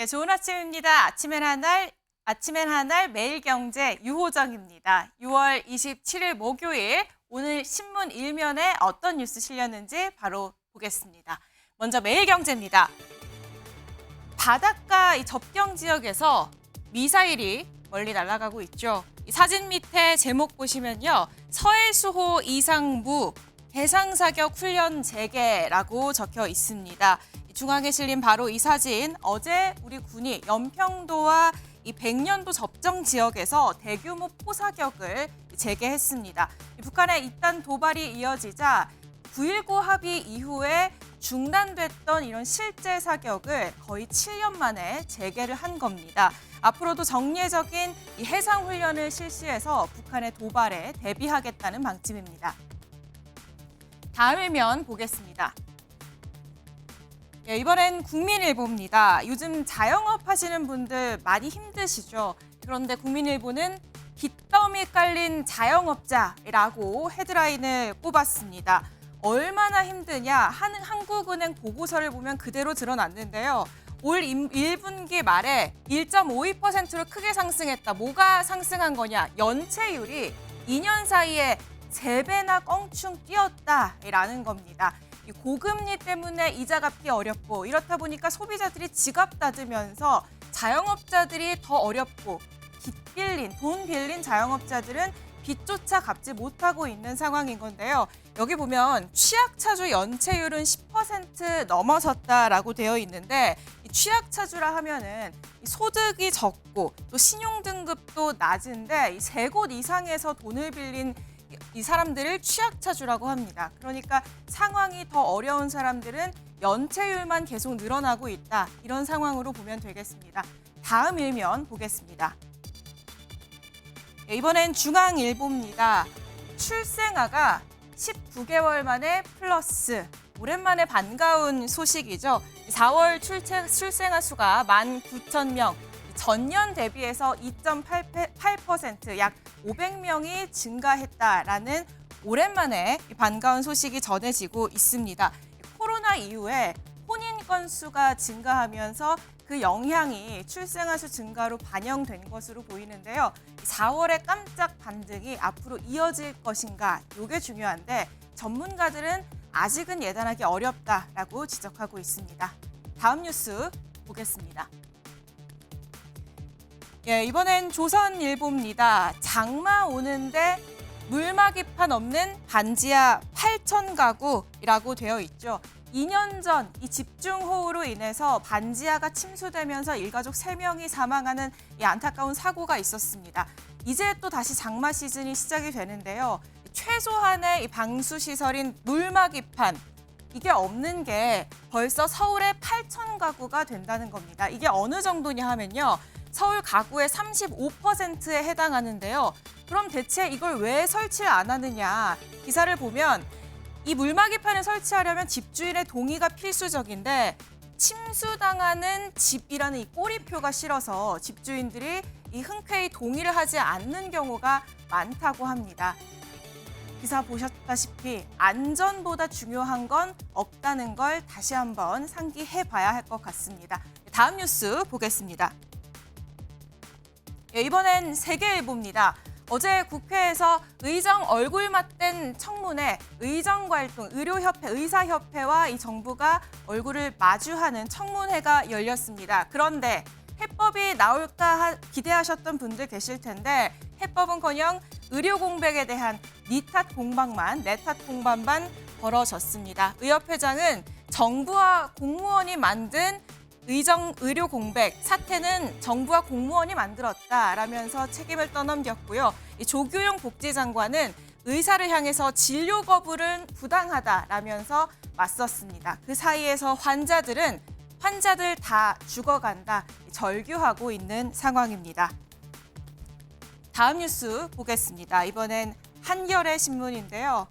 예, 좋은 아침입니다. 아침엔 하날 매일경제 유호정입니다. 6월 27일 목요일 오늘 신문 일면에 어떤 뉴스 실렸는지 바로 보겠습니다. 먼저 매일경제입니다. 바닷가 이 접경 지역에서 미사일이 멀리 날아가고 있죠. 이 사진 밑에 제목 보시면요. 서해수호 이상무 해상사격 훈련 재개라고 적혀 있습니다. 중앙에 실린 바로 이 사진, 어제 우리 군이 연평도와 이 백년도 접경 지역에서 대규모 포사격을 재개했습니다. 북한의 이딴 도발이 이어지자 9.19 합의 이후에 중단됐던 이런 실제 사격을 거의 7년 만에 재개를 한 겁니다. 앞으로도 정례적인 이 해상 훈련을 실시해서 북한의 도발에 대비하겠다는 방침입니다. 다음 일면 보겠습니다. 네, 이번엔 국민일보입니다. 요즘 자영업 하시는 분들 많이 힘드시죠? 그런데 국민일보는 빚더미 깔린 자영업자라고 헤드라인을 꼽았습니다. 얼마나 힘드냐? 한국은행 보고서를 보면 그대로 드러났는데요. 올 1분기 말에 1.52%로 크게 상승했다. 뭐가 상승한 거냐? 연체율이 2년 사이에 3배나 껑충 뛰었다라는 겁니다. 고금리 때문에 이자 갚기 어렵고 이렇다 보니까 소비자들이 지갑 닫으면서 자영업자들이 더 어렵고 돈 빌린 자영업자들은 빚조차 갚지 못하고 있는 상황인 건데요. 여기 보면 취약차주 연체율은 10% 넘어섰다라고 되어 있는데 이 취약차주라 하면은 소득이 적고 또 신용등급도 낮은데 이 3곳 이상에서 돈을 빌린 이 사람들을 취약차주라고 합니다. 그러니까 상황이 더 어려운 사람들은 연체율만 계속 늘어나고 있다. 이런 상황으로 보면 되겠습니다. 다음 일면 보겠습니다. 이번엔 중앙일보입니다. 출생아가 19개월 만에 플러스. 오랜만에 반가운 소식이죠. 4월 출생아 수가 19,000명. 전년 대비해서 2.8%, 약 500명이 증가했다라는 오랜만에 반가운 소식이 전해지고 있습니다. 코로나 이후에 혼인 건수가 증가하면서 그 영향이 출생아 수 증가로 반영된 것으로 보이는데요. 4월의 깜짝 반등이 앞으로 이어질 것인가, 이게 중요한데 전문가들은 아직은 예단하기 어렵다라고 지적하고 있습니다. 다음 뉴스 보겠습니다. 예, 이번엔 조선일보입니다. 장마 오는데 물막이판 없는 반지하 8,000가구라고 되어 있죠. 2년 전 이 집중호우로 인해서 반지하가 침수되면서 일가족 3명이 사망하는 이 안타까운 사고가 있었습니다. 이제 또 다시 장마 시즌이 시작이 되는데요. 최소한의 이 방수시설인 물막이판, 이게 없는 게 벌써 서울의 8,000가구가 된다는 겁니다. 이게 어느 정도냐 하면요. 서울 가구의 35%에 해당하는데요. 그럼 대체 이걸 왜 설치를 안 하느냐. 기사를 보면 이 물막이판을 설치하려면 집주인의 동의가 필수적인데 침수당하는 집이라는 이 꼬리표가 실어서 집주인들이 이 흔쾌히 동의를 하지 않는 경우가 많다고 합니다. 기사 보셨다시피 안전보다 중요한 건 없다는 걸 다시 한번 상기해 봐야 할 것 같습니다. 다음 뉴스 보겠습니다. 이번엔 세계일보입니다. 어제 국회에서 의정 얼굴 맞댄 청문회, 의정활동, 의료협회, 의사협회와 이 정부가 얼굴을 마주하는 청문회가 열렸습니다. 그런데 해법이 나올까 기대하셨던 분들 계실 텐데 해법은커녕 의료 공백에 대한 니 탓 공방만, 내 탓 공방만 벌어졌습니다. 의협회장은 정부와 공무원이 만든 의료 공백 사태는 정부와 공무원이 만들었다라면서 책임을 떠넘겼고요. 조규용 복지장관은 의사를 향해서 진료 거부는 부당하다라면서 맞섰습니다. 그 사이에서 환자들 다 죽어간다, 절규하고 있는 상황입니다. 다음 뉴스 보겠습니다. 이번엔 한겨레 신문인데요.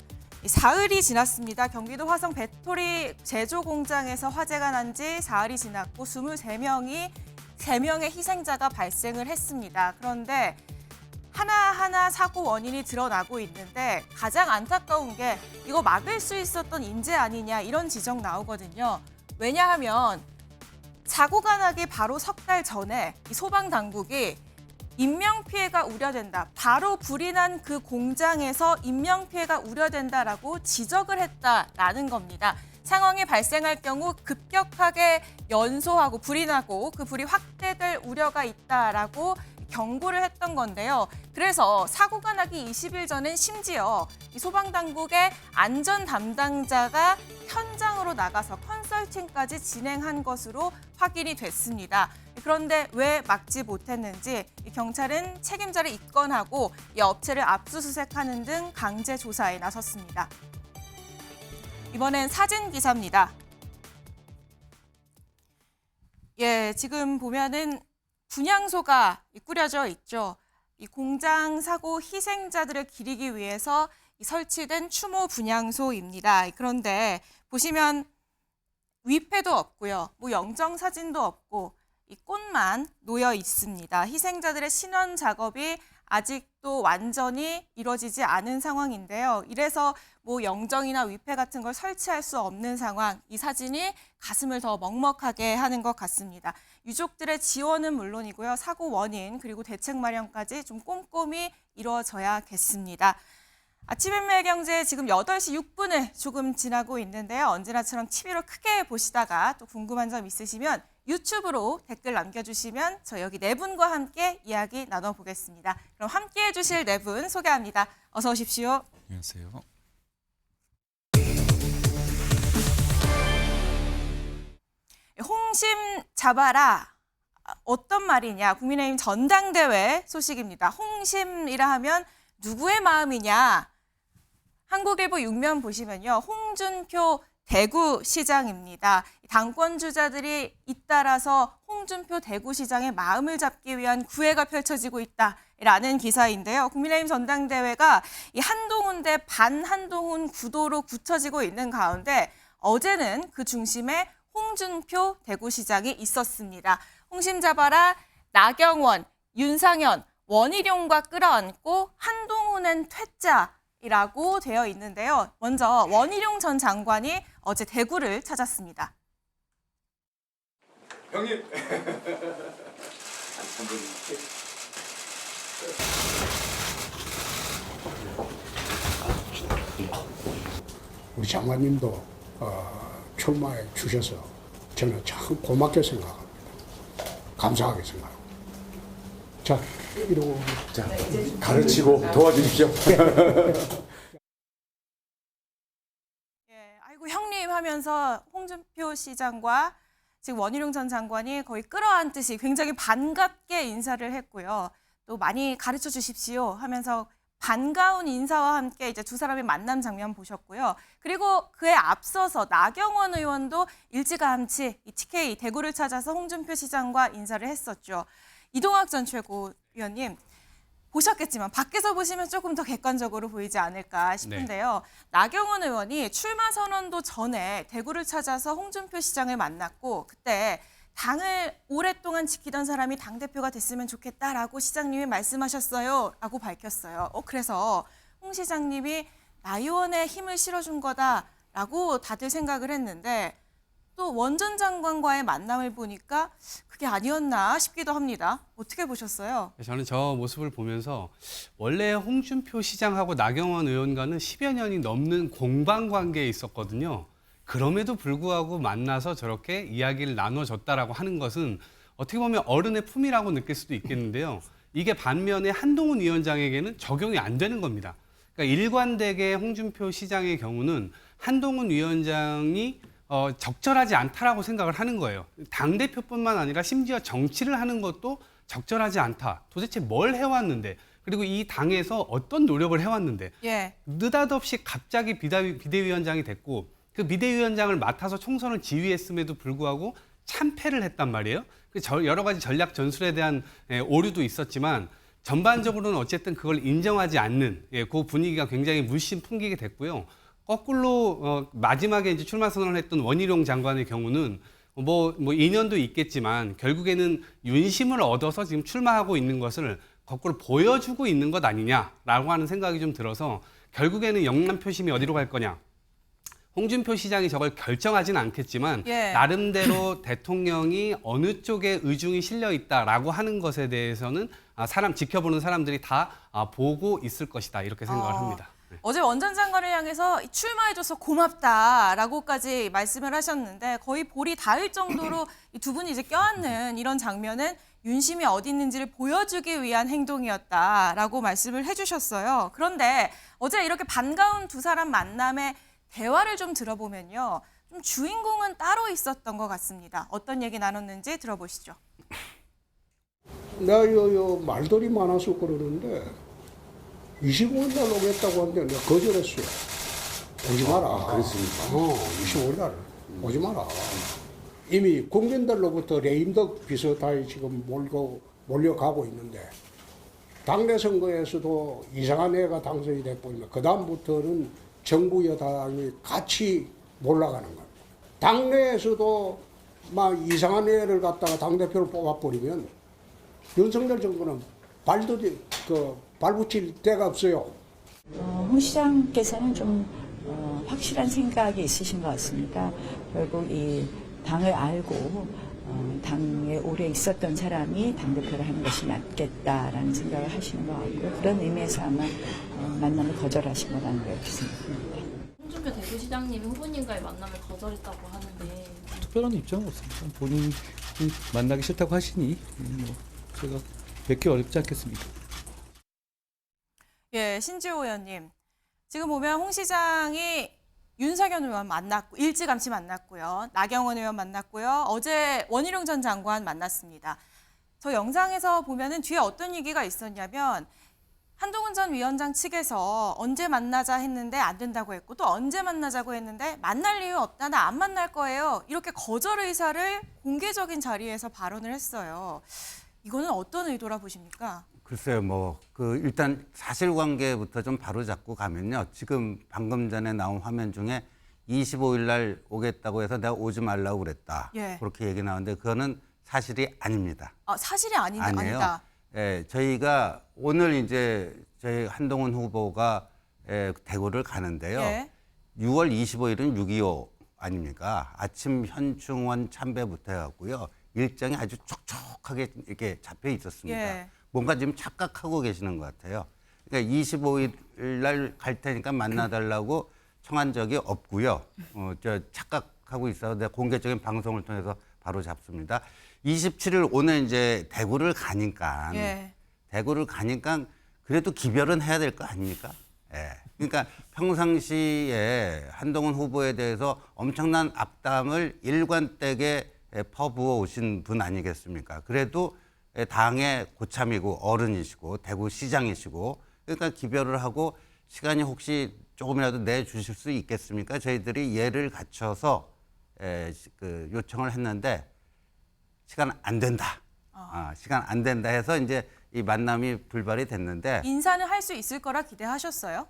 사흘이 지났습니다. 경기도 화성 배터리 제조 공장에서 화재가 난 지 사흘이 지났고 3명의 희생자가 발생을 했습니다. 그런데 하나하나 사고 원인이 드러나고 있는데 가장 안타까운 게 이거 막을 수 있었던 인재 아니냐 이런 지적 나오거든요. 왜냐하면 사고가 나기 바로 석 달 전에 이 소방당국이 인명피해가 우려된다. 바로 불이 난 그 공장에서 인명피해가 우려된다라고 지적을 했다라는 겁니다. 상황이 발생할 경우 급격하게 연소하고 불이 나고 그 불이 확대될 우려가 있다라고 경고를 했던 건데요. 그래서 사고가 나기 20일 전엔 심지어 이 소방당국의 안전 담당자가 현장으로 나가서 컨설팅까지 진행한 것으로 확인이 됐습니다. 그런데 왜 막지 못했는지 경찰은 책임자를 입건하고 이 업체를 압수수색하는 등 강제 조사에 나섰습니다. 이번엔 사진 기사입니다. 예, 지금 보면은 분향소가 꾸려져 있죠. 이 공장 사고 희생자들을 기리기 위해서 설치된 추모 분향소입니다. 그런데 보시면 위패도 없고요. 뭐 영정 사진도 없고 이 꽃만 놓여 있습니다. 희생자들의 신원 작업이 아직도 완전히 이루어지지 않은 상황인데요. 이래서 뭐 영정이나 위패 같은 걸 설치할 수 없는 상황, 이 사진이 가슴을 더 먹먹하게 하는 것 같습니다. 유족들의 지원은 물론이고요. 사고 원인 그리고 대책 마련까지 좀 꼼꼼히 이루어져야겠습니다. 아침엔 매일경제 지금 8시 6분을 조금 지나고 있는데요. 언제나처럼 TV로 크게 보시다가 또 궁금한 점 있으시면 유튜브로 댓글 남겨주시면 저 여기 네 분과 함께 이야기 나눠보겠습니다. 그럼 함께해 주실 네 분 소개합니다. 어서 오십시오. 안녕하세요. 홍심 잡아라. 어떤 말이냐. 국민의힘 전당대회 소식입니다. 홍심이라 하면 누구의 마음이냐. 한국일보 6면 보시면요. 홍준표 대구시장입니다. 당권 주자들이 잇따라서 홍준표 대구시장의 마음을 잡기 위한 구애가 펼쳐지고 있다라는 기사인데요. 국민의힘 전당대회가 이 한동훈 대 반한동훈 구도로 굳혀지고 있는 가운데 어제는 그 중심에 홍준표 대구시장이 있었습니다. 홍심 잡아라 나경원, 윤상현, 원희룡과 끌어안고 한동훈은 퇴짜이라고 되어 있는데요. 먼저 원희룡 전 장관이 어제 대구를 찾았습니다. 형님. 우리 장관님도 출마해 주셔서 저는 참 고맙게 생각합니다. 감사하게 생각합니다. 자, 이러고 자, 가르치고 도와주십시오. 예, 아이고 형님 하면서 홍준표 시장과 지금 원희룡 전 장관이 거의 끌어안듯이 굉장히 반갑게 인사를 했고요. 또 많이 가르쳐 주십시오 하면서 반가운 인사와 함께 이제 두 사람의 만남 장면 보셨고요. 그리고 그에 앞서서 나경원 의원도 일찌감치 이 TK 대구를 찾아서 홍준표 시장과 인사를 했었죠. 이동학 전 최고위원님 보셨겠지만 밖에서 보시면 조금 더 객관적으로 보이지 않을까 싶은데요. 네. 나경원 의원이 출마 선언도 전에 대구를 찾아서 홍준표 시장을 만났고 그때 당을 오랫동안 지키던 사람이 당대표가 됐으면 좋겠다라고 시장님이 말씀하셨어요 라고 밝혔어요. 그래서 홍 시장님이 나 의원의 힘을 실어준 거다라고 다들 생각을 했는데 또 원 전 장관과의 만남을 보니까 그게 아니었나 싶기도 합니다. 어떻게 보셨어요? 저는 저 모습을 보면서 원래 홍준표 시장하고 나경원 의원과는 10여 년이 넘는 공방 관계에 있었거든요. 그럼에도 불구하고 만나서 저렇게 이야기를 나눠줬다라고 하는 것은 어떻게 보면 어른의 품이라고 느낄 수도 있겠는데요. 이게 반면에 한동훈 위원장에게는 적용이 안 되는 겁니다. 그러니까 일관되게 홍준표 시장의 경우는 한동훈 위원장이 적절하지 않다라고 생각을 하는 거예요. 당대표뿐만 아니라 심지어 정치를 하는 것도 적절하지 않다. 도대체 뭘 해왔는데 그리고 이 당에서 어떤 노력을 해왔는데 느닷없이 갑자기 비대위원장이 됐고 그 비대위원장을 맡아서 총선을 지휘했음에도 불구하고 참패를 했단 말이에요. 여러 가지 전략 전술에 대한 오류도 있었지만 전반적으로는 어쨌든 그걸 인정하지 않는 그 분위기가 굉장히 물씬 풍기게 됐고요. 거꾸로 마지막에 이제 출마 선언을 했던 원희룡 장관의 경우는 뭐 인연도 있겠지만 결국에는 윤심을 얻어서 지금 출마하고 있는 것을 거꾸로 보여주고 있는 것 아니냐라고 하는 생각이 좀 들어서 결국에는 영남 표심이 어디로 갈 거냐. 홍준표 시장이 저걸 결정하진 않겠지만 예. 나름대로 대통령이 어느 쪽에 의중이 실려 있다라고 하는 것에 대해서는 사람 지켜보는 사람들이 다 보고 있을 것이다 이렇게 생각을 합니다. 네. 어제 원 전 장관을 향해서 출마해줘서 고맙다라고까지 말씀을 하셨는데 거의 볼이 닿을 정도로 이 두 분이 이제 껴안는 이런 장면은 윤심이 어디 있는지를 보여주기 위한 행동이었다라고 말씀을 해주셨어요. 그런데 어제 이렇게 반가운 두 사람 만남의 대화를 좀 들어보면요. 좀 주인공은 따로 있었던 것 같습니다. 어떤 얘기 나눴는지 들어보시죠. 내가 요 말들이 많아서 그러는데 25일 날 오겠다고 하는데 내가 거절했어요. 오지 마라. 그렇습니까? 25일 날 오지 마라. 이미 국민들로부터 레임덕 비슷하게 지금 몰려가고 있는데 당내 선거에서도 이상한 애가 당선이 돼버리면 그 다음부터는 정부 여당이 같이 몰아가는 거예요. 당내에서도 막 이상한 애를 갖다가 당대표를 뽑아버리면 윤석열 정부는 발붙일 데가 없어요. 홍 시장께서는 좀 확실한 생각이 있으신 것 같습니다. 결국 이 당을 알고 당에 오래 있었던 사람이 당대표를 하는 것이 낫겠다라는 생각을 하시는 것 같고요. 그런 의미에서 아마 만남을 거절하신 거라는 걸 생각합니다. 홍준표 대구시장님이 후보님과의 만남을 거절했다고 하는데 특별한 입장은 없습니다. 본인이 만나기 싫다고 하시니 뭐 제가 뵙기 어렵지 않겠습니까? 예, 신지호 의원님. 지금 보면 홍 시장이 윤석열 의원 만났고 일찌감치 만났고요. 나경원 의원 만났고요. 어제 원희룡 전 장관 만났습니다. 저 영상에서 보면은 뒤에 어떤 얘기가 있었냐면 한동훈 전 위원장 측에서 언제 만나자 했는데 안 된다고 했고 또 언제 만나자고 했는데 만날 이유 없다. 나 안 만날 거예요. 이렇게 거절 의사를 공개적인 자리에서 발언을 했어요. 이거는 어떤 의도라 보십니까? 글쎄요, 일단 사실관계부터 좀 바로잡고 가면요. 지금 방금 전에 나온 화면 중에 25일 날 오겠다고 해서 내가 오지 말라고 그랬다. 예. 그렇게 얘기 나오는데 그거는 사실이 아닙니다. 사실이 아니에요. 아니다. 예, 저희가 오늘 이제 저희 한동훈 후보가 대구를 가는데요. 예. 6월 25일은 6.25 아닙니까? 아침 현충원 참배부터 해갖고요. 일정이 아주 촉촉하게 이렇게 잡혀 있었습니다. 예. 뭔가 지금 착각하고 계시는 것 같아요. 그러니까 25일 날 갈 테니까 만나달라고 청한 적이 없고요. 착각하고 있어서 내가 공개적인 방송을 통해서 바로 잡습니다. 27일 오늘 이제 대구를 가니까 예. 그래도 기별은 해야 될 거 아닙니까? 예. 그러니까 평상시에 한동훈 후보에 대해서 엄청난 악담을 일관되게 퍼부어 오신 분 아니겠습니까? 그래도 당의 고참이고 어른이시고 대구시장이시고 그러니까 기별을 하고 시간이 혹시 조금이라도 내주실 수 있겠습니까? 저희들이 예를 갖춰서 요청을 했는데 시간 안 된다. 시간 안 된다 해서 이제 이 만남이 불발이 됐는데 인사는 할 수 있을 거라 기대하셨어요?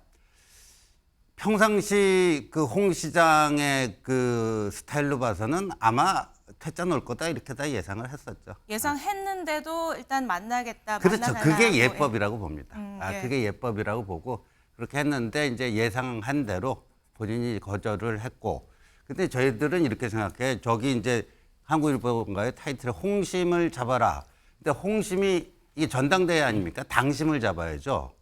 평상시 그 홍 시장의 그 스타일로 봐서는 아마 퇴짜 놓을 거다 이렇게 다 예상을 했었죠. 예상했는데도 일단 만나겠다. 그렇죠. 만나달라고. 그게 예법이라고 봅니다. 예. 그게 예법이라고 보고 그렇게 했는데 이제 예상한 대로 본인이 거절을 했고 근데 저희들은 이렇게 생각해. 저기 이제 한국일보인가요? 타이틀에 홍심을 잡아라. 근데 홍심이 이게 전당대회 아닙니까? 당심을 잡아야죠.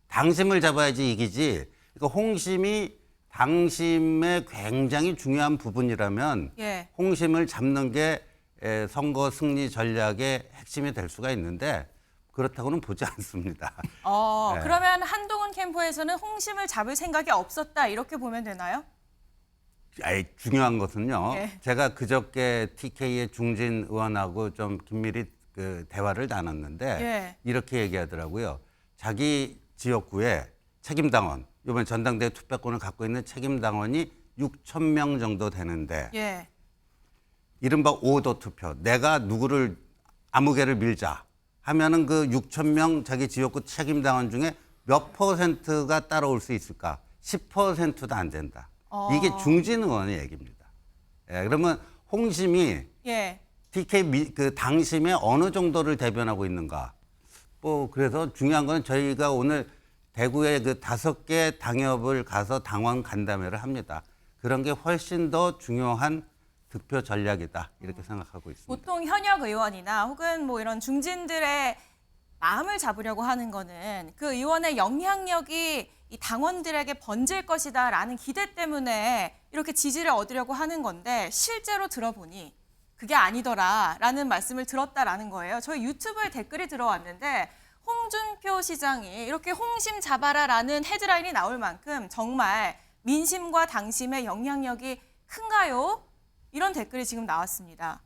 당심을 잡아야지 이기지. 그러니까 홍심이 당심의 굉장히 중요한 부분이라면 예. 홍심을 잡는 게 선거 승리 전략의 핵심이 될 수가 있는데 그렇다고는 보지 않습니다. 네. 그러면 한동훈 캠프에서는 홍심을 잡을 생각이 없었다 이렇게 보면 되나요? 중요한 것은요. 예. 제가 그저께 TK의 중진 의원하고 좀 긴밀히 그 대화를 나눴는데 예. 이렇게 얘기하더라고요. 자기 지역구에 책임당원, 이번 전당대회 투표권을 갖고 있는 책임당원이 6,000명 정도 되는데 예. 이른바 오더 투표, 내가 누구를 아무개를 밀자 하면은 그 6,000명 자기 지역구 책임당원 중에 몇 %가 따라올 수 있을까? 10%도 안 된다. 이게 중진 의원의 얘기입니다. 예, 그러면 홍심이 예. TK 그 당심의 어느 정도를 대변하고 있는가? 그래서 중요한 건 저희가 오늘 대구에 그 5개 당협을 가서 당원 간담회를 합니다. 그런 게 훨씬 더 중요한 득표 전략이다 이렇게 생각하고 있습니다. 보통 현역 의원이나 혹은 뭐 이런 중진들의 마음을 잡으려고 하는 거는 그 의원의 영향력이 이 당원들에게 번질 것이다라는 기대 때문에 이렇게 지지를 얻으려고 하는 건데 실제로 들어보니 그게 아니더라라는 말씀을 들었다라는 거예요. 저희 유튜브에 댓글이 들어왔는데 홍준표 시장이 이렇게 홍심 잡아라라는 헤드라인이 나올 만큼 정말 민심과 당심의 영향력이 큰가요? 이런 댓글이 지금 나왔습니다.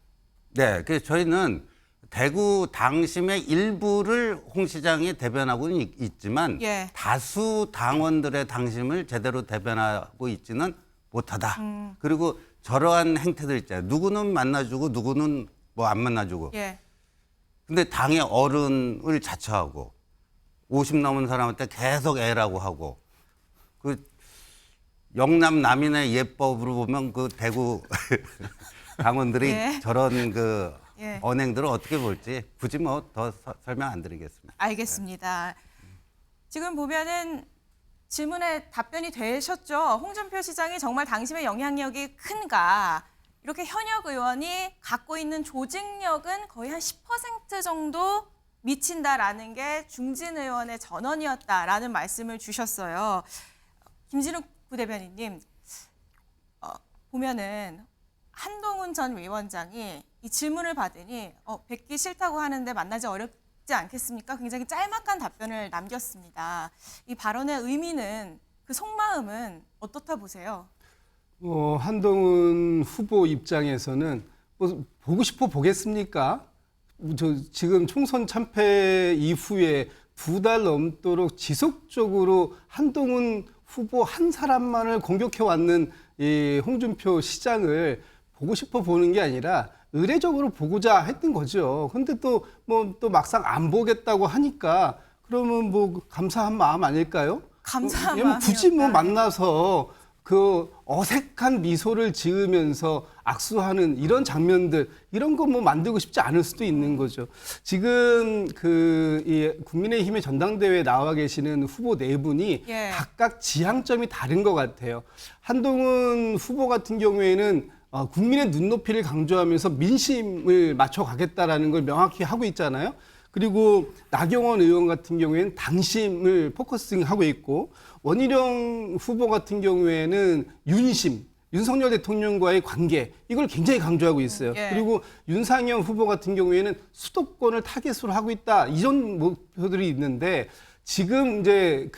네, 그래서 저희는 대구 당심의 일부를 홍 시장이 대변하고는 있지만 예. 다수 당원들의 당심을 제대로 대변하고 있지는 못하다. 그리고 저러한 행태들 있잖아요. 누구는 만나주고 누구는 뭐 안 만나주고. 예. 근데 당의 어른을 자처하고 50 넘은 사람한테 계속 애라고 하고 그 영남 남인의 예법으로 보면 그 대구 당원들이 예. 저런 그 예. 언행들을 어떻게 볼지 굳이 뭐 더 설명 안 드리겠습니다. 알겠습니다. 지금 보면은 질문에 답변이 되셨죠? 홍준표 시장이 정말 당심의 영향력이 큰가? 이렇게 현역 의원이 갖고 있는 조직력은 거의 한 10% 정도 미친다라는 게 중진 의원의 전언이었다라는 말씀을 주셨어요. 김진욱 부대변인님, 보면은 한동훈 전 위원장이 이 질문을 받으니 뵙기 싫다고 하는데 만나지 어렵지 않겠습니까? 굉장히 짤막한 답변을 남겼습니다. 이 발언의 의미는 그 속마음은 어떻다 보세요? 한동훈 후보 입장에서는 뭐 보고 싶어 보겠습니까? 지금 총선 참패 이후에 2달 넘도록 지속적으로 한동훈 후보 한 사람만을 공격해 왔는 이 홍준표 시장을 보고 싶어 보는 게 아니라 의례적으로 보고자 했던 거죠. 근데 또 막상 안 보겠다고 하니까 그러면 뭐 감사한 마음 아닐까요? 감사한 마음. 굳이 뭐 마음이었다. 만나서 그 어색한 미소를 지으면서 악수하는 이런 장면들, 이런 거 뭐 만들고 싶지 않을 수도 있는 거죠. 지금 이 국민의힘의 전당대회에 나와 계시는 후보 네 분이 예. 각각 지향점이 다른 것 같아요. 한동훈 후보 같은 경우에는 국민의 눈높이를 강조하면서 민심을 맞춰가겠다라는 걸 명확히 하고 있잖아요. 그리고 나경원 의원 같은 경우에는 당심을 포커싱하고 있고, 원희룡 후보 같은 경우에는 윤심, 윤석열 대통령과의 관계, 이걸 굉장히 강조하고 있어요. 예. 그리고 윤상현 후보 같은 경우에는 수도권을 타겟으로 하고 있다, 이런 목표들이 있는데, 지금 이제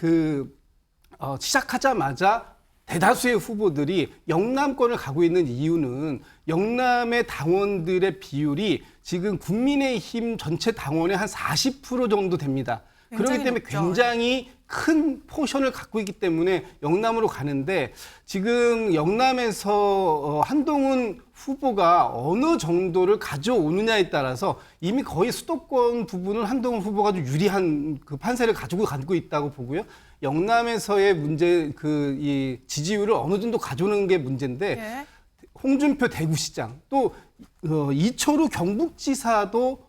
시작하자마자 대다수의 후보들이 영남권을 가고 있는 이유는 영남의 당원들의 비율이 지금 국민의힘 전체 당원의 한 40% 정도 됩니다. 그렇기 때문에 높죠. 굉장히 큰 포션을 갖고 있기 때문에 영남으로 가는데, 지금 영남에서 한동훈 후보가 어느 정도를 가져오느냐에 따라서 이미 거의 수도권 부분은 한동훈 후보가 좀 유리한 그 판세를 가지고 있다고 보고요. 영남에서의 문제, 이 지지율을 어느 정도 가져오는 게 문제인데, 예. 홍준표 대구시장, 또 이철우 경북지사도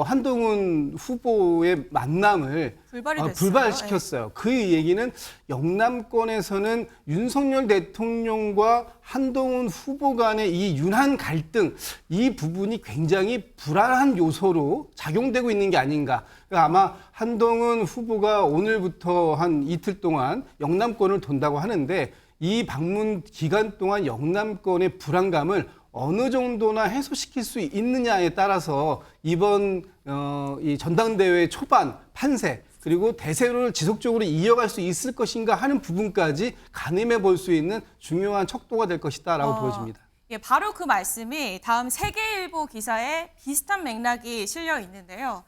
한동훈 후보의 만남을 불발이 됐어요. 불발시켰어요. 그 얘기는 영남권에서는 윤석열 대통령과 한동훈 후보 간의 이 윤한 갈등, 이 부분이 굉장히 불안한 요소로 작용되고 있는 게 아닌가. 그러니까 아마 한동훈 후보가 오늘부터 한 이틀 동안 영남권을 돈다고 하는데, 이 방문 기간 동안 영남권의 불안감을 어느 정도나 해소시킬 수 있느냐에 따라서 이번 이 전당대회 초반 판세, 그리고 대세를 지속적으로 이어갈 수 있을 것인가 하는 부분까지 가늠해 볼 수 있는 중요한 척도가 될 것이다라고 보여집니다. 예, 바로 그 말씀이 다음 세계일보 기사에 비슷한 맥락이 실려 있는데요.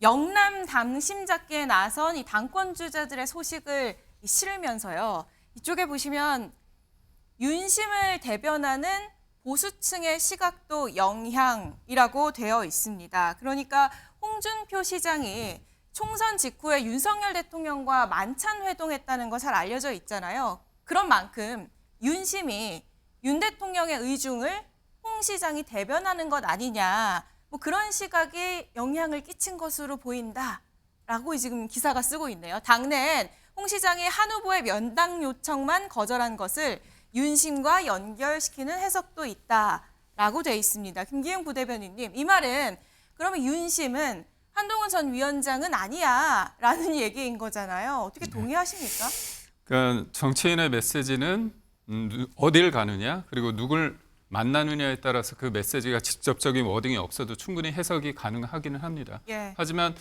영남 당심 잡기에 나선 이 당권 주자들의 소식을 실으면서요. 이쪽에 보시면 윤심을 대변하는 보수층의 시각도 영향이라고 되어 있습니다. 그러니까 홍준표 시장이 총선 직후에 윤석열 대통령과 만찬 회동했다는 거 잘 알려져 있잖아요. 그런 만큼 윤심이 윤 대통령의 의중을 홍 시장이 대변하는 것 아니냐, 뭐 그런 시각이 영향을 끼친 것으로 보인다라고 지금 기사가 쓰고 있네요. 당내엔 홍 시장이 한 후보의 면담 요청만 거절한 것을 윤심과 연결시키는 해석도 있다라고 돼 있습니다. 김기흥 부대변인님, 이 말은 그러면 윤심은 한동훈 전 위원장은 아니야라는 얘기인 거잖아요. 어떻게 동의하십니까? 그러니까 정치인의 메시지는 어딜 가느냐 그리고 누굴 만나느냐에 따라서 그 메시지가 직접적인 워딩이 없어도 충분히 해석이 가능하기는 합니다. 예. 하지만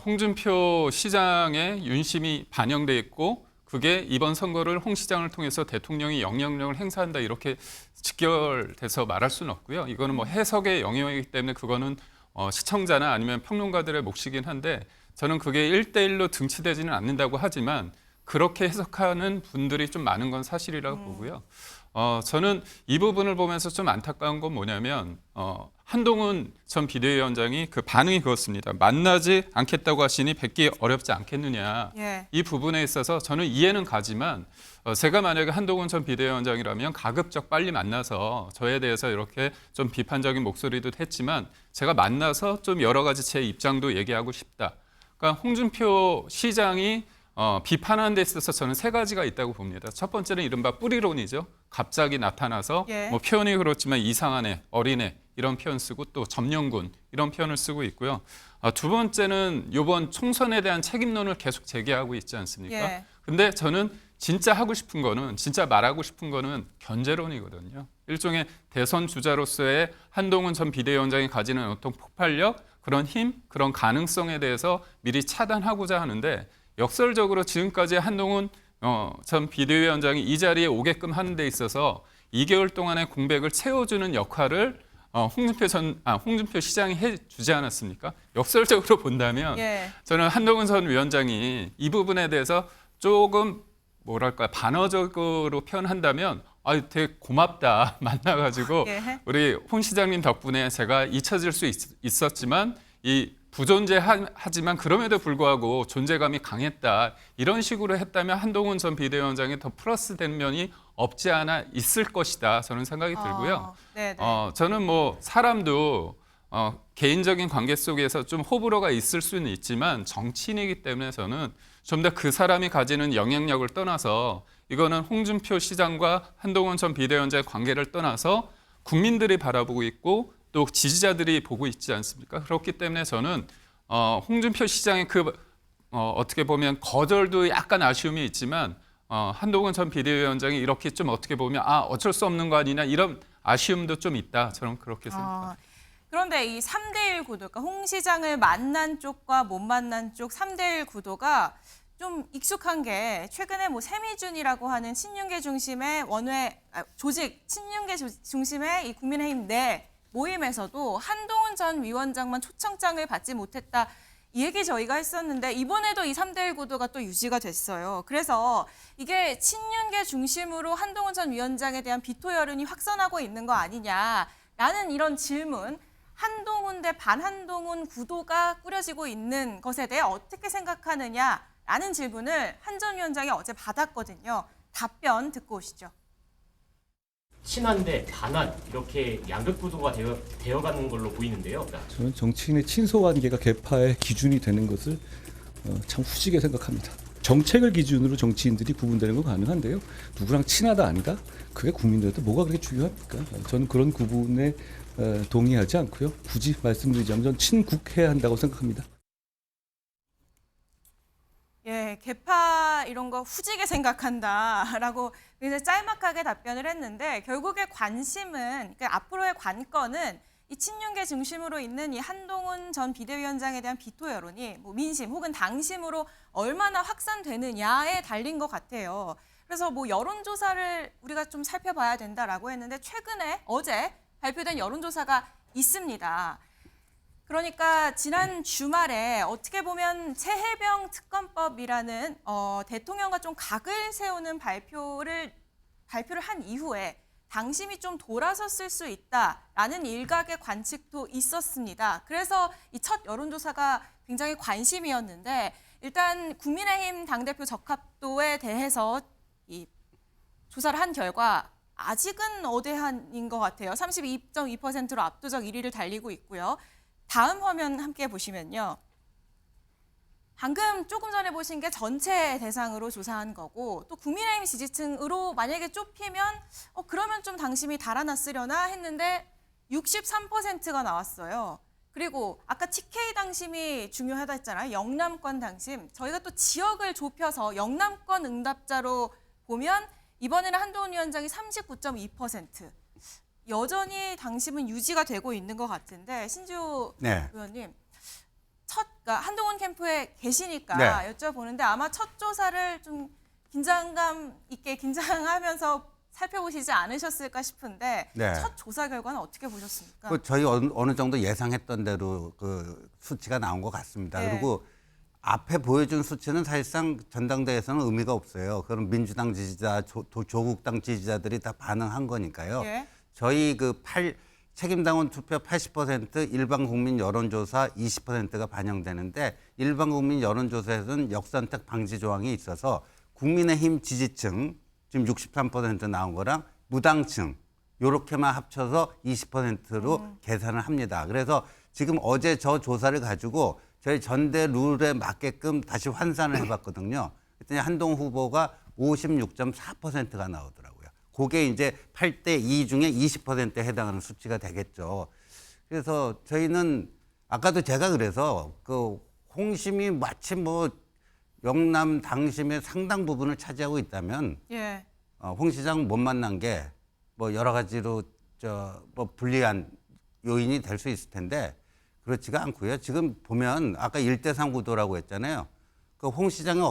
홍준표 시장의 윤심이 반영돼 있고 그게 이번 선거를 홍 시장을 통해서 대통령이 영향력을 행사한다 이렇게 직결돼서 말할 수는 없고요. 이거는 뭐 해석의 영역이기 때문에 그거는 시청자나 아니면 평론가들의 몫이긴 한데 저는 그게 1대1로 등치되지는 않는다고 하지만 그렇게 해석하는 분들이 좀 많은 건 사실이라고 보고요. 저는 이 부분을 보면서 좀 안타까운 건 뭐냐면 한동훈 전 비대위원장이 그 반응이 그렇습니다. 만나지 않겠다고 하시니 뵙기 어렵지 않겠느냐. 예. 이 부분에 있어서 저는 이해는 가지만 제가 만약에 한동훈 전 비대위원장이라면 가급적 빨리 만나서 저에 대해서 이렇게 좀 비판적인 목소리도 했지만 제가 만나서 좀 여러 가지 제 입장도 얘기하고 싶다. 그러니까 홍준표 시장이 비판하는 데 있어서 저는 세 가지가 있다고 봅니다. 첫 번째는 이른바 뿌리론이죠. 갑자기 나타나서 예. 뭐 표현이 그렇지만 이상한 애, 어린애 이런 표현 쓰고 또 점령군 이런 표현을 쓰고 있고요. 두 번째는 이번 총선에 대한 책임론을 계속 제기하고 있지 않습니까? 예. 근데 저는 진짜 하고 싶은 거는 진짜 말하고 싶은 거는 견제론이거든요. 일종의 대선 주자로서의 한동훈 전 비대위원장이 가지는 어떤 폭발력, 그런 힘, 그런 가능성에 대해서 미리 차단하고자 하는데 역설적으로 지금까지 한동훈 전 비대위원장이 이 자리에 오게끔 하는 데 있어서 2개월 동안의 공백을 채워주는 역할을 홍준표 시장이 해주지 않았습니까? 역설적으로 본다면 예. 저는 한동훈 전 위원장이 이 부분에 대해서 조금 뭐랄까 반어적으로 표현한다면 되게 고맙다 만나가지고 예. 우리 홍 시장님 덕분에 제가 잊혀질 수 있었지만 이 부존재하지만 그럼에도 불구하고 존재감이 강했다. 이런 식으로 했다면 한동훈 전 비대위원장이 더 플러스된 면이 없지 않아 있을 것이다. 저는 생각이 들고요. 네네. 저는 뭐 사람도 개인적인 관계 속에서 좀 호불호가 있을 수는 있지만 정치인이기 때문에 저는 좀 더 그 사람이 가지는 영향력을 떠나서 이거는 홍준표 시장과 한동훈 전 비대위원장의 관계를 떠나서 국민들이 바라보고 있고 또 지지자들이 보고 있지 않습니까? 그렇기 때문에 저는 홍준표 시장의 어떻게 보면 거절도 약간 아쉬움이 있지만 한동훈 전 비대위원장이 이렇게 좀 어떻게 보면 어쩔 수 없는 거 아니냐 이런 아쉬움도 좀 있다. 저는 그렇게 생각합니다. 그런데 이 3대1 구도, 그러니까 홍 시장을 만난 쪽과 못 만난 쪽 3대1 구도가 좀 익숙한 게 최근에 뭐 세미준이라고 하는 친윤계 중심의 조직, 친윤계 중심의 이 국민의힘 내 모임에서도 한동훈 전 위원장만 초청장을 받지 못했다. 이 얘기 저희가 했었는데 이번에도 이 3대1 구도가 또 유지가 됐어요. 그래서 이게 친윤계 중심으로 한동훈 전 위원장에 대한 비토 여론이 확산하고 있는 거 아니냐라는 이런 질문, 한동훈 대 반한동훈 구도가 꾸려지고 있는 것에 대해 어떻게 생각하느냐라는 질문을 한 전 위원장이 어제 받았거든요. 답변 듣고 오시죠. 친한 대 반한 이렇게 양극 구도가 되어가는 걸로 보이는데요. 저는 정치인의 친소관계가 개파의 기준이 되는 것을 참 후지게 생각합니다. 정책을 기준으로 정치인들이 구분되는 건 가능한데요. 누구랑 친하다 아니다? 그게 국민들한테 뭐가 그렇게 중요합니까? 저는 그런 구분에 동의하지 않고요. 굳이 말씀드리자면 전 친국해야 한다고 생각합니다. 예, 개파 이런 거 후지게 생각한다라고 굉장히 짤막하게 답변을 했는데 결국에 관심은, 그러니까 앞으로의 관건은 이 친윤계 중심으로 있는 이 한동훈 전 비대위원장에 대한 비토 여론이 뭐 민심 혹은 당심으로 얼마나 확산되느냐에 달린 것 같아요. 그래서 뭐 여론조사를 우리가 좀 살펴봐야 된다라고 했는데 최근에 어제 발표된 여론조사가 있습니다. 그러니까 지난 주말에 어떻게 보면 최혜병 특검법이라는 대통령과 좀 각을 세우는 발표를 한 이후에 당심이 좀 돌아섰을 수 있다라는 일각의 관측도 있었습니다. 그래서 이 첫 여론조사가 굉장히 관심이었는데 일단 국민의힘 당대표 적합도에 대해서 이 조사를 한 결과 아직은 어대한인 것 같아요. 32.2%로 압도적 1위를 달리고 있고요. 다음 화면 함께 보시면요. 방금 조금 전에 보신 게 전체 대상으로 조사한 거고 또 국민의힘 지지층으로 만약에 좁히면 그러면 좀 당심이 달아났으려나 했는데 63%가 나왔어요. 그리고 아까 TK 당심이 중요하다 했잖아요. 영남권 당심. 저희가 또 지역을 좁혀서 영남권 응답자로 보면 이번에는 한동훈 위원장이 39.2%. 여전히 당심은 유지가 되고 있는 것 같은데 신지호 네. 의원님. 그러니까 한동훈 캠프에 계시니까 네. 여쭤보는데 아마 첫 조사를 좀 긴장감 있게 긴장하면서 살펴보시지 않으셨을까 싶은데 네. 첫 조사 결과는 어떻게 보셨습니까? 저희 어느 정도 예상했던 대로 그 수치가 나온 것 같습니다. 네. 그리고 앞에 보여준 수치는 사실상 전당대회에서는 의미가 없어요. 그럼 민주당 지지자, 조국당 지지자들이 다 반응한 거니까요. 예. 저희 책임당원 투표 80%, 일반 국민 여론조사 20%가 반영되는데 일반 국민 여론조사에서는 역선택 방지 조항이 있어서 국민의힘 지지층 지금 63% 나온 거랑 무당층 요렇게만 합쳐서 20%로 계산을 합니다. 그래서 지금 어제 저 조사를 가지고 저희 전대 룰에 맞게끔 다시 환산을 해봤거든요. 그랬더니 한동훈 후보가 56.4%가 나오더라고요. 그게 이제 8대2 중에 20%에 해당하는 수치가 되겠죠. 그래서 저희는 아까도 제가 그래서 그 홍심이 마치 영남 당심의 상당 부분을 차지하고 있다면 예. 홍 시장 못 만난 게 여러 가지로 불리한 요인이 될 수 있을 텐데 그렇지가 않고요. 지금 보면 아까 1대3 구도라고 했잖아요. 그 홍 시장의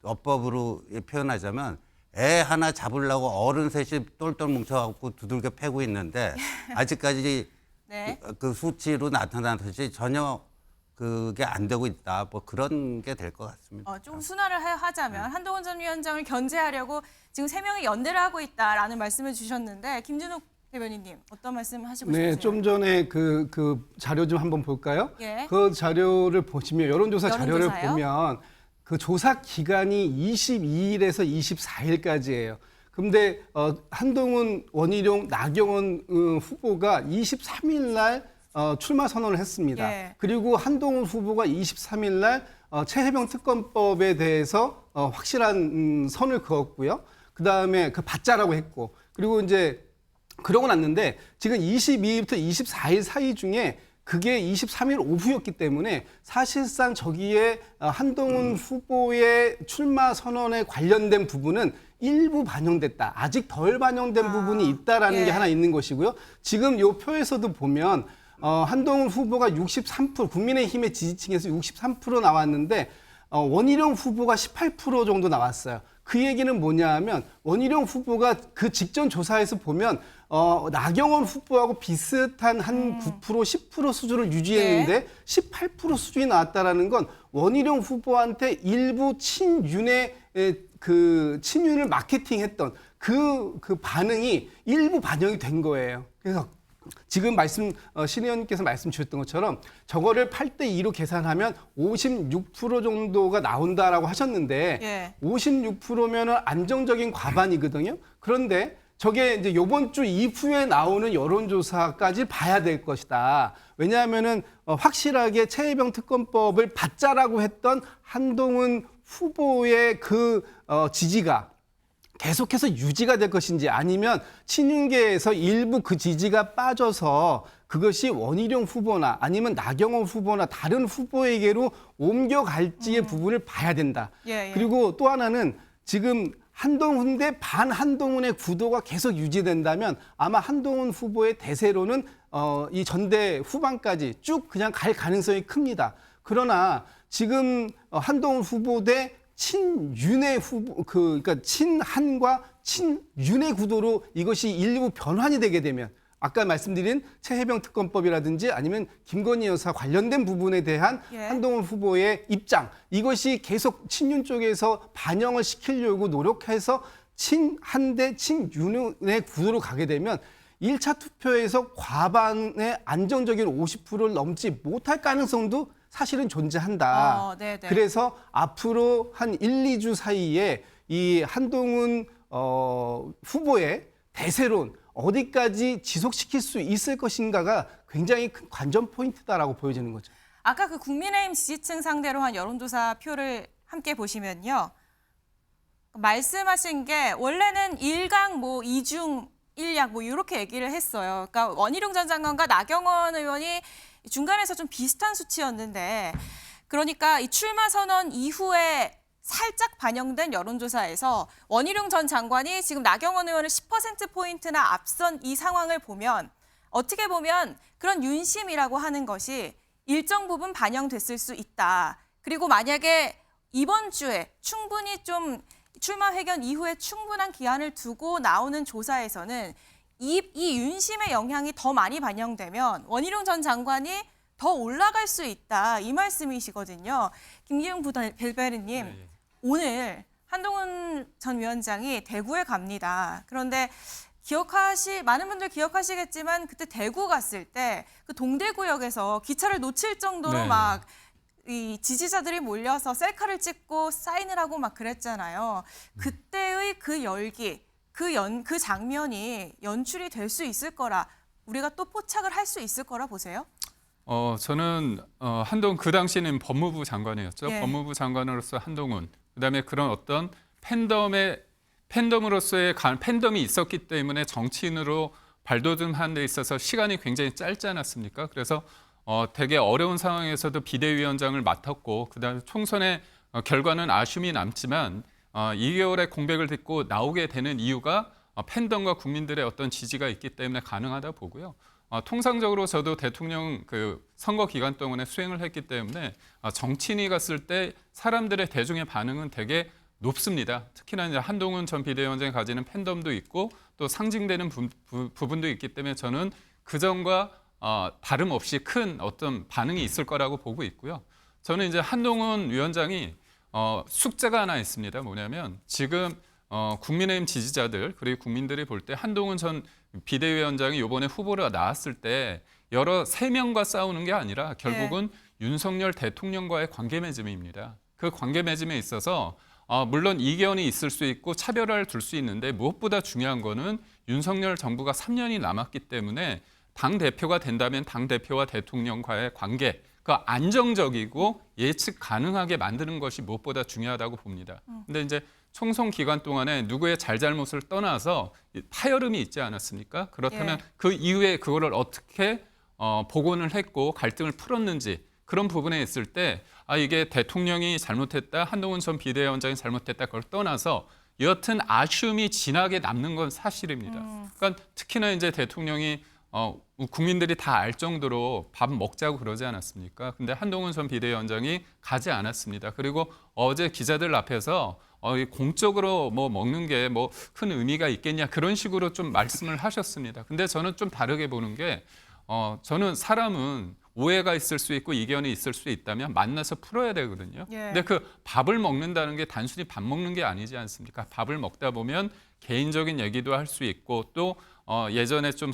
어법으로 표현하자면 애 하나 잡으려고 어른 셋이 똘똘 뭉쳐갖고 두들겨 패고 있는데 아직까지 네. 그 수치로 나타나듯이 전혀 그게 안 되고 있다. 그런 게 될 것 같습니다. 좀 순화를 하자면 한동훈 전 위원장을 견제하려고 지금 3명이 연대를 하고 있다라는 말씀을 주셨는데 김준욱 대변인님 어떤 말씀 하시고 싶으세요? 네, 좀 전에 그 자료 좀 한번 볼까요? 예. 그 자료를 보시면 여론조사 자료를 여론조사요? 보면 그 조사 기간이 22일에서 24일까지예요. 근데 한동훈, 원희룡, 나경원 후보가 23일 날 출마 선언을 했습니다. 예. 그리고 한동훈 후보가 23일 날 최혜병 특검법에 대해서 확실한 선을 그었고요. 그다음에 그 받자라고 했고 그리고 이제 그러고 났는데 지금 22일부터 24일 사이 중에 그게 23일 오후였기 때문에 사실상 저기에 한동훈 후보의 출마 선언에 관련된 부분은 일부 반영됐다. 아직 덜 반영된 부분이 있다라는 예. 게 하나 있는 것이고요. 지금 이 표에서도 보면 한동훈 후보가 63%, 국민의힘의 지지층에서 63% 나왔는데 원희룡 후보가 18% 정도 나왔어요. 그 얘기는 뭐냐하면 원희룡 후보가 그 직전 조사에서 보면 나경원 후보하고 비슷한 한 9%, 10% 수준을 유지했는데 18% 수준이 나왔다라는 건 원희룡 후보한테 일부 친윤의 친윤을 마케팅했던 그 반응이 일부 반영이 된 거예요. 그래서 지금 신 의원님께서 말씀 주셨던 것처럼 저거를 8대2로 계산하면 56% 정도가 나온다라고 하셨는데 예. 56%면은 안정적인 과반이거든요. 그런데 저게 이제 이번 주 이후에 나오는 여론조사까지 봐야 될 것이다. 왜냐하면은 확실하게 최혜병 특검법을 받자라고 했던 한동훈 후보의 그 지지가 계속해서 유지가 될 것인지 아니면 친윤계에서 일부 그 지지가 빠져서 그것이 원희룡 후보나 아니면 나경원 후보나 다른 후보에게로 옮겨갈지의 부분을 봐야 된다. 예. 그리고 또 하나는 지금 한동훈 대 반한동훈의 구도가 계속 유지된다면 아마 한동훈 후보의 대세로는 이 전대 후반까지 쭉 그냥 갈 가능성이 큽니다. 그러나 지금 한동훈 후보 대 친윤의 후보, 그러니까 친한과 친윤의 구도로 이것이 일부 변환이 되게 되면 아까 말씀드린 최혜병 특검법이라든지 아니면 김건희 여사 관련된 부분에 대한 예. 한동훈 후보의 입장 이것이 계속 친윤 쪽에서 반영을 시키려고 노력해서 친한 대 친윤의 구도로 가게 되면 1차 투표에서 과반의 안정적인 50%를 넘지 못할 가능성도 사실은 존재한다. 네네. 그래서 앞으로 한 1, 2주 사이에 이 한동훈 후보의 대세론 어디까지 지속시킬 수 있을 것인가가 굉장히 큰 관전 포인트다라고 보여지는 거죠. 아까 그 국민의힘 지지층 상대로 한 여론조사 표를 함께 보시면요. 말씀하신 게 원래는 1강 뭐 2중 1약 뭐 이렇게 얘기를 했어요. 그러니까 원희룡 전 장관과 나경원 의원이 중간에서 좀 비슷한 수치였는데 그러니까 이 출마 선언 이후에 살짝 반영된 여론조사에서 원희룡 전 장관이 지금 나경원 의원을 10%포인트나 앞선 이 상황을 보면 어떻게 보면 그런 윤심이라고 하는 것이 일정 부분 반영됐을 수 있다. 그리고 만약에 이번 주에 충분히 좀 출마 회견 이후에 충분한 기한을 두고 나오는 조사에서는 이 윤심의 영향이 더 많이 반영되면 원희룡 전 장관이 더 올라갈 수 있다. 이 말씀이시거든요. 김기웅 벨베르님, 네, 예. 오늘 한동훈 전 위원장이 대구에 갑니다. 그런데 많은 분들 기억하시겠지만 그때 대구 갔을 때 그 동대구역에서 기차를 놓칠 정도로 네. 막 이 지지자들이 몰려서 셀카를 찍고 사인을 하고 막 그랬잖아요. 그때의 그 열기, 그 장면이 연출이 될 수 있을 거라 우리가 또 포착을 할 수 있을 거라 보세요? 저는 한동훈 그 당시에는 법무부 장관이었죠. 예. 법무부 장관으로서 한동훈. 그다음에 그런 어떤 팬덤으로서의 팬덤이 있었기 때문에 정치인으로 발돋움하는 데 있어서 시간이 굉장히 짧지 않았습니까? 그래서 되게 어려운 상황에서도 비대위원장을 맡았고 그다음에 총선의 결과는 아쉬움이 남지만 2개월의 공백을 딛고 나오게 되는 이유가 팬덤과 국민들의 어떤 지지가 있기 때문에 가능하다 보고요. 통상적으로 저도 대통령 그 선거 기간 동안에 수행을 했기 때문에 정치인이 갔을 때 사람들의 대중의 반응은 되게 높습니다. 특히나 이제 한동훈 전 비대위원장이 가지는 팬덤도 있고 또 상징되는 부분도 있기 때문에 저는 그전과 다름없이 큰 어떤 반응이 있을 거라고 보고 있고요. 저는 이제 한동훈 위원장이 숙제가 하나 있습니다. 뭐냐면 지금 국민의힘 지지자들 그리고 국민들이 볼 때 한동훈 전 비대위원장이 이번에 후보로 나왔을 때 여러 3명과 싸우는 게 아니라 결국은 윤석열 대통령과의 관계 맺음입니다. 그 관계 맺음에 있어서 물론 이견이 있을 수 있고 차별화를 둘 수 있는데 무엇보다 중요한 거는 윤석열 정부가 3년이 남았기 때문에 당대표가 된다면 당대표와 대통령과의 관계, 그 안정적이고 예측 가능하게 만드는 것이 무엇보다 중요하다고 봅니다. 근데 이제 총선 기간 동안에 누구의 잘잘못을 떠나서 파열음이 있지 않았습니까? 그렇다면 그 이후에 그거를 어떻게 복원을 했고 갈등을 풀었는지 그런 부분에 있을 때 이게 대통령이 잘못했다, 한동훈 전 비대위원장이 잘못했다 그걸 떠나서 여튼 아쉬움이 진하게 남는 건 사실입니다. 그러니까 특히나 이제 대통령이 국민들이 다 알 정도로 밥 먹자고 그러지 않았습니까? 근데 한동훈 전 비대위원장이 가지 않았습니다. 그리고 어제 기자들 앞에서 공적으로 뭐 먹는 게 뭐 큰 의미가 있겠냐 그런 식으로 좀 말씀을 하셨습니다. 근데 저는 좀 다르게 보는 게 저는 사람은 오해가 있을 수 있고 이견이 있을 수 있다면 만나서 풀어야 되거든요. 근데 그 밥을 먹는다는 게 단순히 밥 먹는 게 아니지 않습니까? 밥을 먹다 보면 개인적인 얘기도 할 수 있고 또 예전에 좀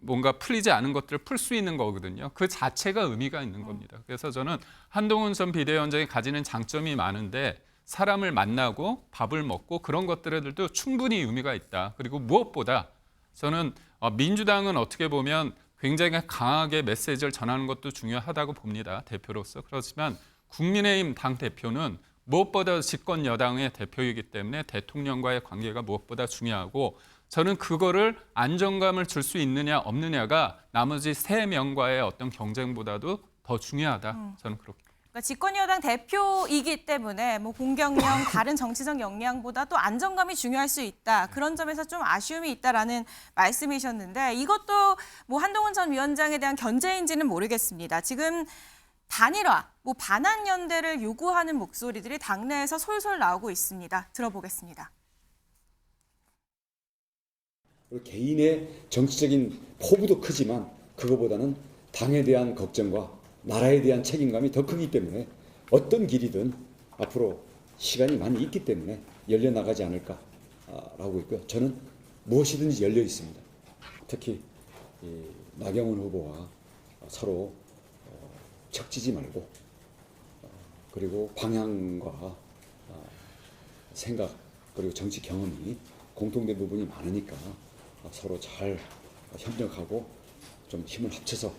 뭔가 풀리지 않은 것들을 풀 수 있는 거거든요. 그 자체가 의미가 있는 겁니다. 그래서 저는 한동훈 전 비대위원장이 가지는 장점이 많은데 사람을 만나고 밥을 먹고 그런 것들에도 충분히 의미가 있다. 그리고 무엇보다 저는 민주당은 어떻게 보면 굉장히 강하게 메시지를 전하는 것도 중요하다고 봅니다. 대표로서. 그렇지만 국민의힘 당대표는 무엇보다 집권 여당의 대표이기 때문에 대통령과의 관계가 무엇보다 중요하고 저는 그거를 안정감을 줄 수 있느냐 없느냐가 나머지 3명과의 어떤 경쟁보다도 더 중요하다. 저는 그렇게. 그러니까 집권 여당 대표이기 때문에 뭐 공격력, 다른 정치적 역량보다 또 안정감이 중요할 수 있다. 그런 점에서 좀 아쉬움이 있다라는 말씀이셨는데 이것도 뭐 한동훈 전 위원장에 대한 견제인지는 모르겠습니다. 지금 단일화, 뭐 반환 연대를 요구하는 목소리들이 당내에서 솔솔 나오고 있습니다. 들어보겠습니다. 개인의 정치적인 포부도 크지만 그거보다는 당에 대한 걱정과 나라에 대한 책임감이 더 크기 때문에 어떤 길이든 앞으로 시간이 많이 있기 때문에 열려나가지 않을까라고 있고요. 저는 무엇이든지 열려 있습니다. 특히 나경원 후보와 서로 척지지 말고 그리고 방향과 생각 그리고 정치 경험이 공통된 부분이 많으니까 서로 잘 협력하고 좀 힘을 합쳐서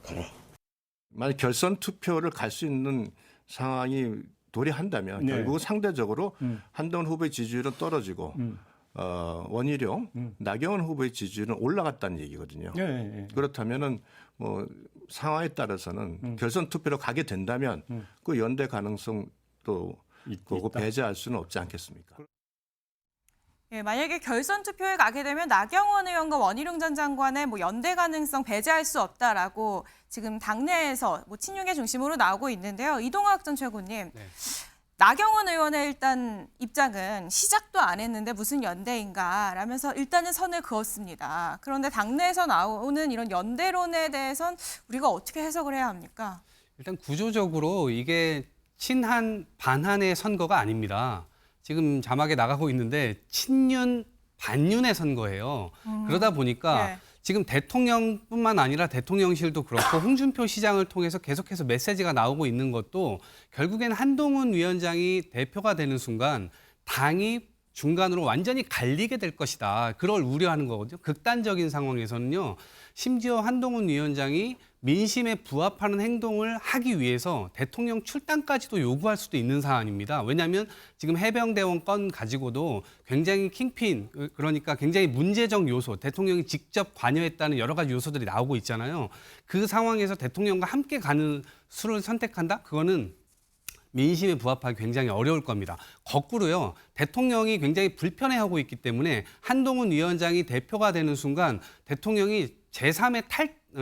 가라. 만약 결선 투표를 갈 수 있는 상황이 도래한다면 네. 결국 상대적으로 한동훈 후보의 지지율은 떨어지고 원희룡, 나경원 후보의 지지율은 올라갔다는 얘기거든요. 네. 그렇다면은 뭐 상황에 따라서는 결선 투표로 가게 된다면 그 연대 가능성도 그거 배제할 수는 없지 않겠습니까? 예, 만약에 결선 투표에 가게 되면 나경원 의원과 원희룡 전 장관의 뭐 연대 가능성 배제할 수 없다라고 지금 당내에서 뭐 친윤계 중심으로 나오고 있는데요. 이동학 전 최고님, 네. 나경원 의원의 일단 입장은 시작도 안 했는데 무슨 연대인가 라면서 일단은 선을 그었습니다. 그런데 당내에서 나오는 이런 연대론에 대해선 우리가 어떻게 해석을 해야 합니까? 일단 구조적으로 이게 친한 반한의 선거가 아닙니다. 지금 자막에 나가고 있는데 친윤 반윤의 선거예요. 그러다 보니까 네. 지금 대통령뿐만 아니라 대통령실도 그렇고 홍준표 시장을 통해서 계속해서 메시지가 나오고 있는 것도 결국엔 한동훈 위원장이 대표가 되는 순간 당이 중간으로 완전히 갈리게 될 것이다. 그걸 우려하는 거거든요. 극단적인 상황에서는요. 심지어 한동훈 위원장이 민심에 부합하는 행동을 하기 위해서 대통령 출당까지도 요구할 수도 있는 사안입니다. 왜냐하면 지금 해병대원 건 가지고도 굉장히 킹핀, 그러니까 굉장히 문제적 요소, 대통령이 직접 관여했다는 여러 가지 요소들이 나오고 있잖아요. 그 상황에서 대통령과 함께 가는 수를 선택한다? 그거는 민심에 부합하기 굉장히 어려울 겁니다. 거꾸로요. 대통령이 굉장히 불편해하고 있기 때문에 한동훈 위원장이 대표가 되는 순간 대통령이 제3의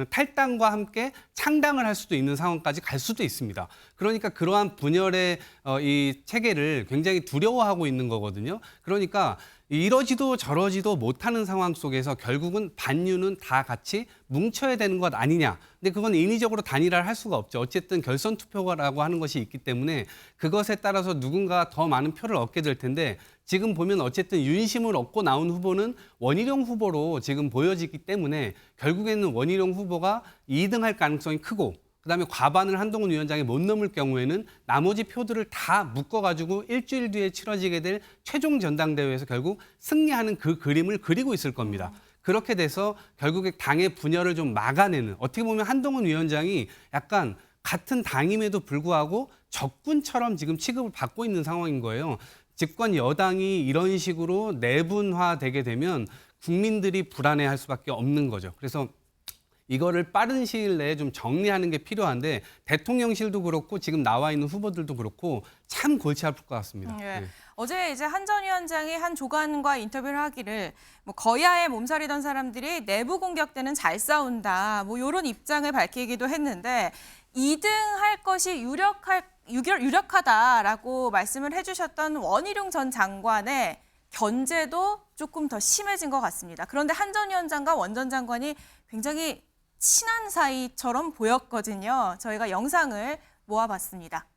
탈당과 함께 창당을 할 수도 있는 상황까지 갈 수도 있습니다. 그러니까 그러한 분열의 이 체계를 굉장히 두려워하고 있는 거거든요. 그러니까 이러지도 저러지도 못하는 상황 속에서 결국은 반윤은 다 같이 뭉쳐야 되는 것 아니냐. 근데 그건 인위적으로 단일화를 할 수가 없죠. 어쨌든 결선 투표라고 하는 것이 있기 때문에 그것에 따라서 누군가 더 많은 표를 얻게 될 텐데 지금 보면 어쨌든 윤심을 얻고 나온 후보는 원희룡 후보로 지금 보여지기 때문에 결국에는 원희룡 후보가 2등할 가능성이 크고 그다음에 과반을 한동훈 위원장이 못 넘을 경우에는 나머지 표들을 다 묶어가지고 일주일 뒤에 치러지게 될 최종 전당대회에서 결국 승리하는 그 그림을 그리고 있을 겁니다. 그렇게 돼서 결국에 당의 분열을 좀 막아내는, 어떻게 보면 한동훈 위원장이 약간 같은 당임에도 불구하고 적군처럼 지금 취급을 받고 있는 상황인 거예요. 집권 여당이 이런 식으로 내분화되게 되면 국민들이 불안해할 수밖에 없는 거죠. 그래서 이거를 빠른 시일 내에 좀 정리하는 게 필요한데 대통령실도 그렇고 지금 나와 있는 후보들도 그렇고 참 골치 아플 것 같습니다. 예. 네. 어제 이제 한 전 위원장이 한 조간과 인터뷰를 하기를 뭐 거야에 몸살이던 사람들이 내부 공격 때는 잘 싸운다. 뭐 이런 입장을 밝히기도 했는데 2등 할 것이 유력하다라고 말씀을 해주셨던 원희룡 전 장관의 견제도 조금 더 심해진 것 같습니다. 그런데 한 전 위원장과 원 전 장관이 굉장히 친한 사이처럼 보였거든요. 저희가 영상을 모아봤습니다.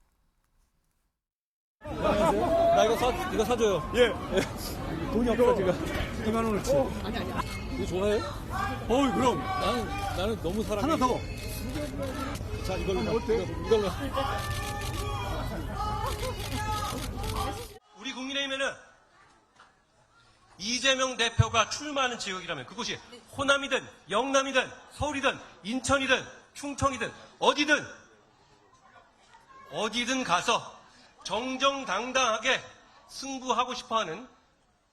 나 이거 사줘요. 예. 돈이 없어 지금. 2만 원어치. 아니. 이거 좋아해? 어이 그럼. 나는 너무 사랑해. 하나 더. 자 이걸로. 우리 국민의힘에는 이재명 대표가 출마하는 지역이라면 그곳이 호남이든 영남이든 서울이든 인천이든 충청이든 어디든 가서 정정당당하게 승부하고 싶어하는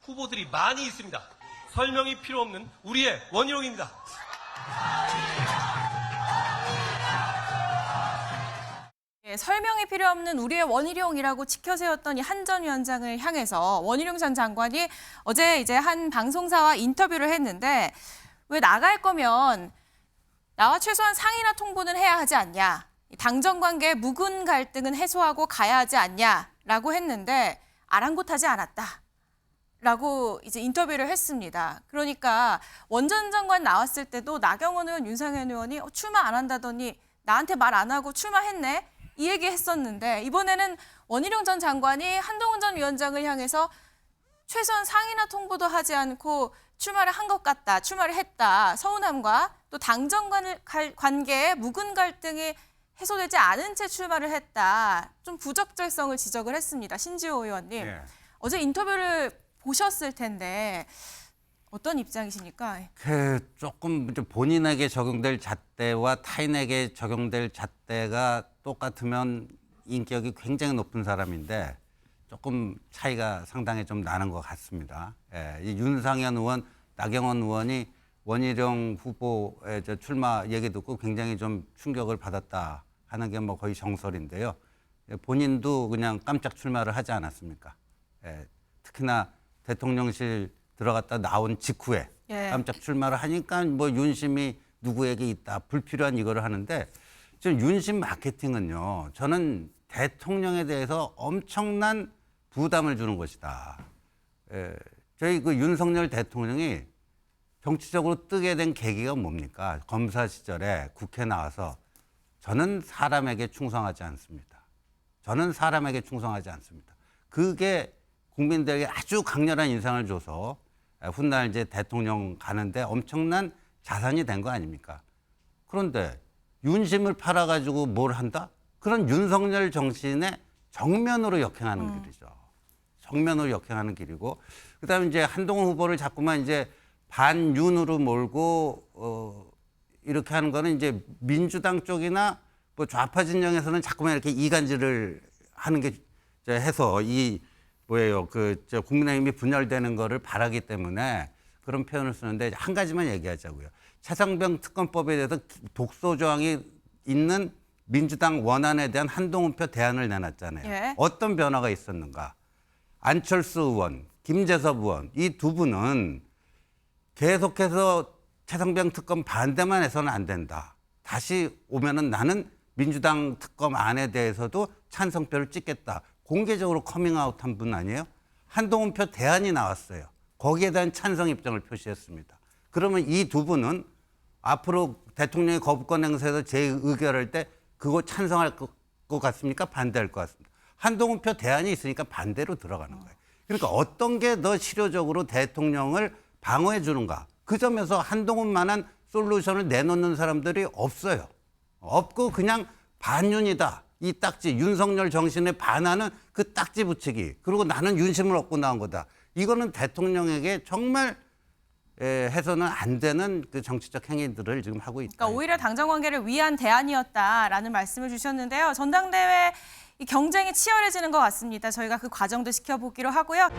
후보들이 많이 있습니다. 설명이 필요 없는 우리의 원희룡입니다. 예, 설명이 필요 없는 우리의 원희룡이라고 지켜세웠던 이 한 전 위원장을 향해서 원희룡 전 장관이 어제 이제 한 방송사와 인터뷰를 했는데 왜 나갈 거면 나와 최소한 상의나 통보는 해야 하지 않냐. 당정 관계의 묵은 갈등은 해소하고 가야 하지 않냐라고 했는데 아랑곳하지 않았다. 라고 이제 인터뷰를 했습니다. 그러니까 원 전 장관 나왔을 때도 나경원 의원, 윤상현 의원이 출마 안 한다더니 나한테 말 안 하고 출마했네. 이 얘기 했었는데 이번에는 원희룡 전 장관이 한동훈 전 위원장을 향해서 최소한 상의나 통보도 하지 않고 출마를 한 것 같다. 출마를 했다. 서운함과 또 당정 관계의 묵은 갈등이 해소되지 않은 채 출마를 했다. 좀 부적절성을 지적을 했습니다. 신지호 의원님. 예. 어제 인터뷰를 보셨을 텐데 어떤 입장이십니까? 조금 이제 본인에게 적용될 잣대와 타인에게 적용될 잣대가 똑같으면 인격이 굉장히 높은 사람인데 조금 차이가 상당히 좀 나는 것 같습니다. 이 윤상현 의원, 나경원 의원이 원희룡 후보의 출마 얘기 듣고 굉장히 좀 충격을 받았다 하는 게 뭐 거의 정설인데요. 본인도 그냥 깜짝 출마를 하지 않았습니까? 특히나 대통령실 들어갔다 나온 직후에 깜짝 출마를 하니까 뭐 윤심이 누구에게 있다, 불필요한 이거를 하는데 지금 윤심 마케팅은요, 저는 대통령에 대해서 엄청난 부담을 주는 것이다. 저희 그 윤석열 대통령이 정치적으로 뜨게 된 계기가 뭡니까? 검사 시절에 국회 나와서 저는 사람에게 충성하지 않습니다. 저는 사람에게 충성하지 않습니다. 그게 국민들에게 아주 강렬한 인상을 줘서 훗날 이제 대통령 가는데 엄청난 자산이 된 거 아닙니까? 그런데 윤심을 팔아가지고 뭘 한다? 그런 윤석열 정신의 정면으로 역행하는 길이죠. 정면으로 역행하는 길이고, 그다음에 이제 한동훈 후보를 자꾸만 이제 반윤으로 몰고 이렇게 하는 거는 이제 민주당 쪽이나 뭐 좌파 진영에서는 자꾸만 이렇게 이간질을 하는 게 해서 이 뭐예요, 국민의힘이 분열되는 거를 바라기 때문에 그런 표현을 쓰는데 한 가지만 얘기하자고요. 차상병 특검법에 대해서 독소 조항이 있는 민주당 원안에 대한 한동훈표 대안을 내놨잖아요. 어떤 변화가 있었는가? 안철수 의원, 김재섭 의원 이 두 분은 계속해서 차상병 특검 반대만 해서는 안 된다. 다시 오면은 나는 민주당 특검 안에 대해서도 찬성표를 찍겠다. 공개적으로 커밍아웃한 분 아니에요? 한동훈표 대안이 나왔어요. 거기에 대한 찬성 입장을 표시했습니다. 그러면 이 두 분은 앞으로 대통령이 거부권 행사에서 재의결할 때 그거 찬성할 것 같습니까? 반대할 것 같습니다. 한동훈표 대안이 있으니까 반대로 들어가는 거예요. 그러니까 어떤 게 더 실효적으로 대통령을 방어해 주는가. 그 점에서 한동훈만한 솔루션을 내놓는 사람들이 없어요. 없고 그냥 반윤이다. 이 딱지, 윤석열 정신에 반하는 그 딱지 붙이기. 그리고 나는 윤심을 얻고 나온 거다. 이거는 대통령에게 정말 해서는 안 되는 그 정치적 행위들을 지금 하고 있다. 그러니까 오히려 당정 관계를 위한 대안이었다라는 말씀을 주셨는데요. 전당대회 이 경쟁이 치열해지는 것 같습니다. 저희가 그 과정도 지켜보기로 하고요.